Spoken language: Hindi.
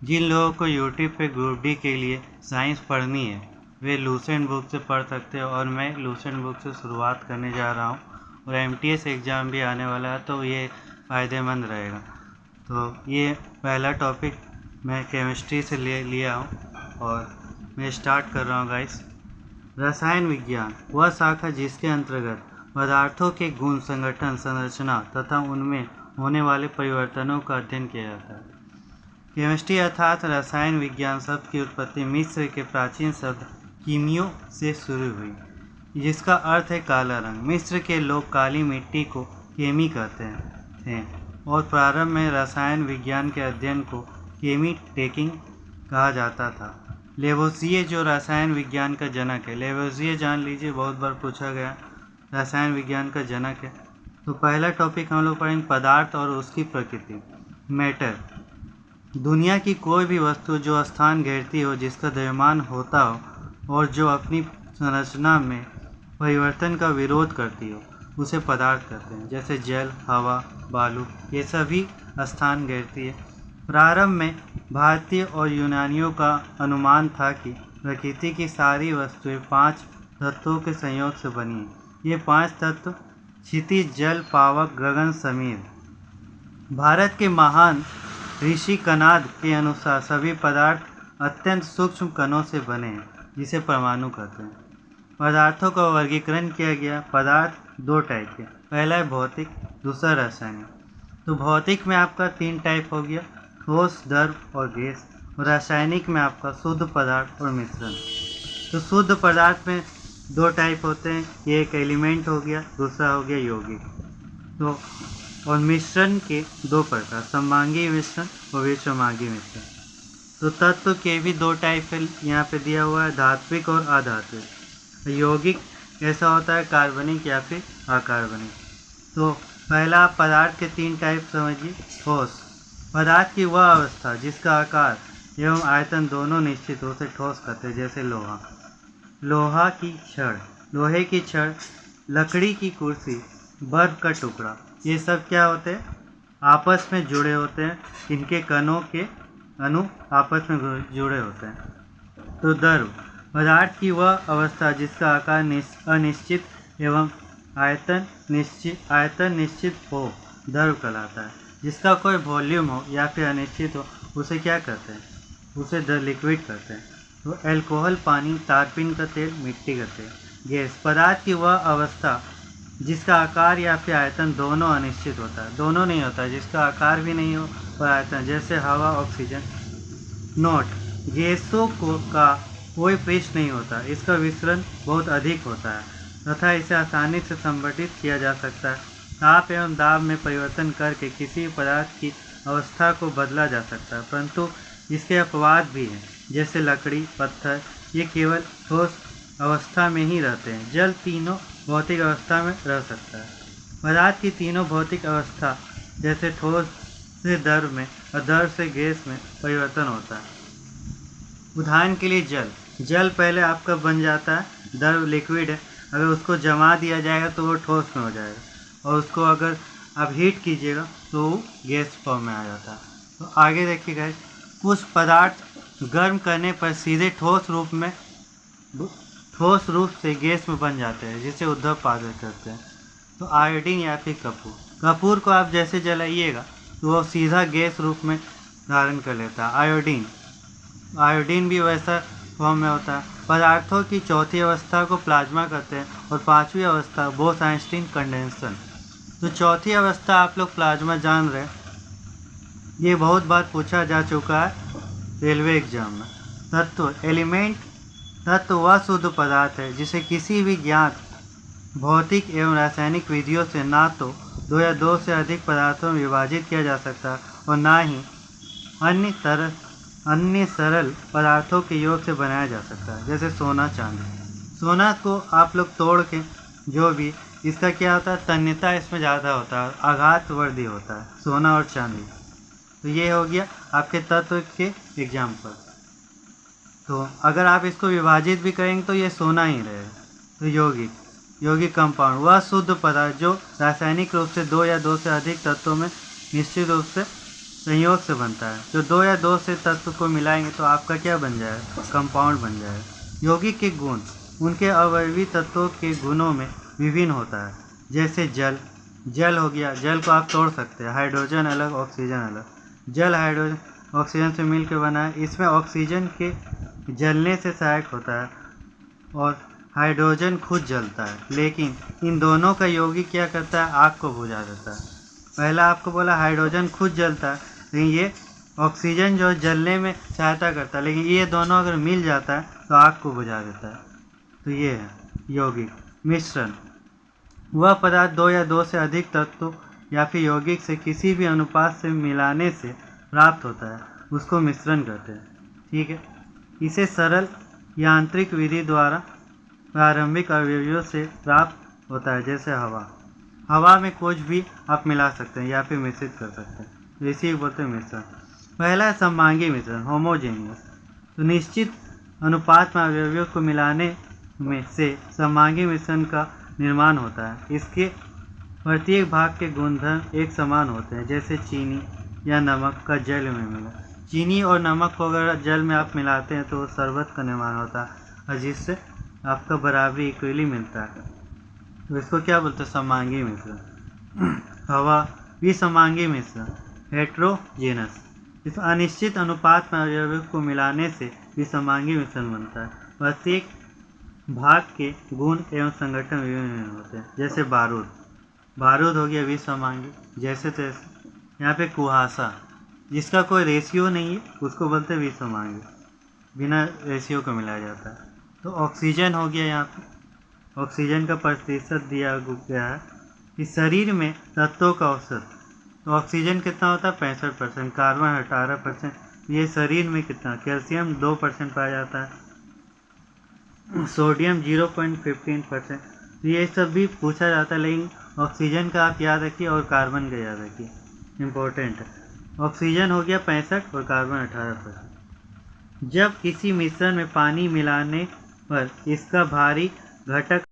जिन लोगों को यूट्यूब पे ग्रुप डी के लिए साइंस पढ़नी है वे लूसेंट बुक से पढ़ सकते हैं और मैं लूसेंट बुक से शुरुआत करने जा रहा हूँ और एमटीएस एग्ज़ाम भी आने वाला है तो ये फ़ायदेमंद रहेगा। तो ये पहला टॉपिक मैं केमिस्ट्री से लिया हूँ और मैं स्टार्ट कर रहा हूँ गाइस। रसायन विज्ञान वह शाखा जिसके अंतर्गत पदार्थों के गुण, संगठन, संरचना तथा उनमें होने वाले परिवर्तनों का अध्ययन किया जाता है। केमिस्ट्री अर्थात रसायन विज्ञान शब्द की उत्पत्ति मिस्र के प्राचीन शब्द कीमियो से शुरू हुई, जिसका अर्थ है काला रंग। मिस्र के लोग काली मिट्टी को केमी कहते थे और प्रारंभ में रसायन विज्ञान के अध्ययन को केमी टेकिंग कहा जाता था। लेवोसिए जो रसायन विज्ञान का जनक है, लेवोसिए जान लीजिए, बहुत बार पूछा गया, रसायन विज्ञान का जनक है। तो पहला टॉपिक हम लोग पढ़ेंगे पदार्थ और उसकी प्रकृति। मैटर दुनिया की कोई भी वस्तु जो स्थान घेरती हो, जिसका द्रव्यमान होता हो और जो अपनी संरचना में परिवर्तन का विरोध करती हो, उसे पदार्थ कहते हैं। जैसे जल, हवा, बालू, ये सभी स्थान घेरती है। प्रारंभ में भारतीय और यूनानियों का अनुमान था कि प्रकृति की सारी वस्तुएं 5 तत्वों के संयोग से बनी हैं। ये 5 तत्व क्षितिज, जल, पावक, गगन, समीर। भारत के महान ऋषि कनाद के अनुसार सभी पदार्थ अत्यंत सूक्ष्म कणों से बने हैं, जिसे परमाणु कहते हैं। पदार्थों का वर्गीकरण किया गया। पदार्थ 2 टाइप के, पहला है भौतिक, दूसरा रासायनिक। तो भौतिक में आपका 3 टाइप हो गया, ठोस, द्रव और गैस। और रासायनिक में आपका शुद्ध पदार्थ और मिश्रण। तो शुद्ध पदार्थ में 2 टाइप होते हैं, ये एक एलिमेंट हो गया, दूसरा हो गया यौगिक। तो और मिश्रण के 2 प्रकार, सममांगी मिश्रण और विषमांगी मिश्रण। तो तत्व के भी 2 टाइप यहाँ पे दिया हुआ है, धात्विक और अधात्विक। यौगिक ऐसा होता है कार्बनिक या फिर अकार्बनिक। तो पहला पदार्थ के 3 टाइप समझिए। ठोस पदार्थ की वह अवस्था जिसका आकार एवं आयतन दोनों निश्चित हो, उसे ठोस कहते हैं। जैसे लोहा, लोहा की छड़, लोहे की छड़, लकड़ी की कुर्सी, बर्फ का टुकड़ा, ये सब क्या होते हैं, आपस में जुड़े होते हैं। इनके कणों के अणु आपस में जुड़े होते हैं। तो द्रव पदार्थ की वह अवस्था जिसका आकार अनिश्चित एवं आयतन निश्चित हो, द्रव कहलाता है। जिसका कोई वॉल्यूम हो या फिर अनिश्चित हो, उसे क्या कहते हैं, उसे लिक्विड कहते हैं। तो एल्कोहल, पानी, तारपीन का तेल, मिट्टी का तेल। गैस पदार्थ की वह अवस्था जिसका आकार या फिर आयतन दोनों अनिश्चित होता है, दोनों नहीं होता है, जिसका आकार भी नहीं हो और आयतन, जैसे हवा, ऑक्सीजन। नोट गैसों का कोई पृष्ठ नहीं होता, इसका विसरण बहुत अधिक होता है तथा इसे आसानी से संगठित किया जा सकता है। ताप एवं दाब में परिवर्तन करके किसी पदार्थ की अवस्था को बदला जा सकता है, परंतु इसके अपवाद भी हैं, जैसे लकड़ी, पत्थर, ये केवल ठोस अवस्था में ही रहते हैं। जल तीनों भौतिक अवस्था में रह सकता है। पदार्थ की तीनों भौतिक अवस्था जैसे ठोस से द्रव में और द्रव से गैस में परिवर्तन होता है। उदाहरण के लिए जल पहले आपका बन जाता है, द्रव लिक्विड है, अगर उसको जमा दिया जाएगा तो वो ठोस में हो जाएगा और उसको अगर आप हीट कीजिएगा तो वो गैस फॉर्म में आ जाता है। तो आगे देखिएगा, कुछ पदार्थ गर्म करने पर सीधे ठोस रूप से गैस में बन जाते हैं, जिसे ऊर्ध्व पादक कहते हैं। तो आयोडीन या फिर कपूर को आप जैसे जलाइएगा तो वो सीधा गैस रूप में धारण कर लेता है। आयोडीन भी वैसा फॉर्म में होता है। पदार्थों की चौथी अवस्था को प्लाज्मा कहते हैं और 5वीं अवस्था बोस-आइंस्टीन कंडेंसर। तो चौथी अवस्था आप लोग प्लाज्मा जान रहे, ये बहुत बार पूछा जा चुका है रेलवे एग्जाम में। तत्व एलिमेंट तत्व वह शुद्ध पदार्थ है जिसे किसी भी ज्ञात भौतिक एवं रासायनिक विधियों से ना तो 2 या 2 से अधिक पदार्थों में विभाजित किया जा सकता और ना ही अन्य सरल पदार्थों के योग से बनाया जा सकता है। जैसे सोना, चांदी। सोना को आप लोग तोड़ के जो भी इसका क्या होता है, तन्यता इसमें ज़्यादा होता है, आघात वर्दी होता है, सोना और चांदी। तो ये हो गया आपके तत्व के एग्जाम्पल। तो अगर आप इसको विभाजित भी करेंगे तो ये सोना ही रहेगा। तो यौगिक कंपाउंड वह शुद्ध पदार्थ जो रासायनिक रूप से 2 या 2 से अधिक तत्वों में निश्चित रूप से संयोग से बनता है। जो दो या दो से तत्व को मिलाएंगे तो आपका क्या बन जाएगा? कंपाउंड बन जाएगा। यौगिक के गुण उनके अवयवी तत्वों के गुणों में विभिन्न होता है। जैसे जल हो गया, जल को आप तोड़ सकते हैं, हाइड्रोजन अलग ऑक्सीजन अलग। जल हाइड्रोजन ऑक्सीजन से मिलकर बना है। इसमें ऑक्सीजन के जलने से सहायक होता है और हाइड्रोजन खुद जलता है, लेकिन इन दोनों का यौगिक क्या करता है? आग को बुझा देता है। पहला आपको बोला हाइड्रोजन खुद जलता है, लेकिन ये ऑक्सीजन जो जलने में सहायता करता है, लेकिन ये दोनों अगर मिल जाता है तो आग को बुझा देता है। तो ये है यौगिक। मिश्रण वह पदार्थ दो या दो से अधिक तत्वों या फिर यौगिक से किसी भी अनुपात से मिलाने से प्राप्त होता है, उसको मिश्रण कहते हैं। ठीक है, इसे सरल यांत्रिक विधि द्वारा प्रारंभिक अवयवों से प्राप्त होता है। जैसे हवा में कुछ भी आप मिला सकते हैं या फिर मिश्रित कर सकते हैं, तो इसी को बोलते हैं मिश्रण। पहला है सममांगी मिश्रण, होमोजेनियस। तो निश्चित अनुपात में अवयवों को मिलाने में से सममांगी मिश्रण का निर्माण होता है। इसके प्रत्येक भाग के गुणधर्म एक समान होते हैं। जैसे चीनी या नमक का जल में मिला, चीनी और नमक को अगर जल में आप मिलाते हैं तो शरबत का निर्माण होता है, और जिससे आपका बराबरी इक्वली मिलता है। तो इसको क्या बोलते हैं? सममांगी मिश्रण। हवा विसमांगी मिश्रण, हेट्रोजेनस। इस अनिश्चित अनुपात में अवयवों को मिलाने से विसमांगी मिश्रण बनता है। प्रत्येक भाग के गुण एवं संगठन विभिन्न होते हैं। जैसे बारूद हो गया विसमांगी। जैसे तैसे यहाँ पे कुहासा, जिसका कोई रेशियो नहीं है, उसको बोलते हैं विसमांगी, बिना रेशियो को मिलाया जाता है। तो ऑक्सीजन हो गया, यहाँ पे ऑक्सीजन का प्रतिशत दिया गया है कि शरीर में तत्वों का औसत। तो ऑक्सीजन कितना होता है? 65%, कार्बन 18%। ये शरीर में कितना? कैल्शियम 2% पाया जाता है, सोडियम 0.15%। तो ये सब भी पूछा जाता है, लेकिन ऑक्सीजन का आप याद रखिए और कार्बन का याद रखिए, इम्पोर्टेंट है। ऑक्सीजन हो गया 65 और कार्बन 18%। जब किसी मिश्रण में पानी मिलाने पर इसका भारी घटक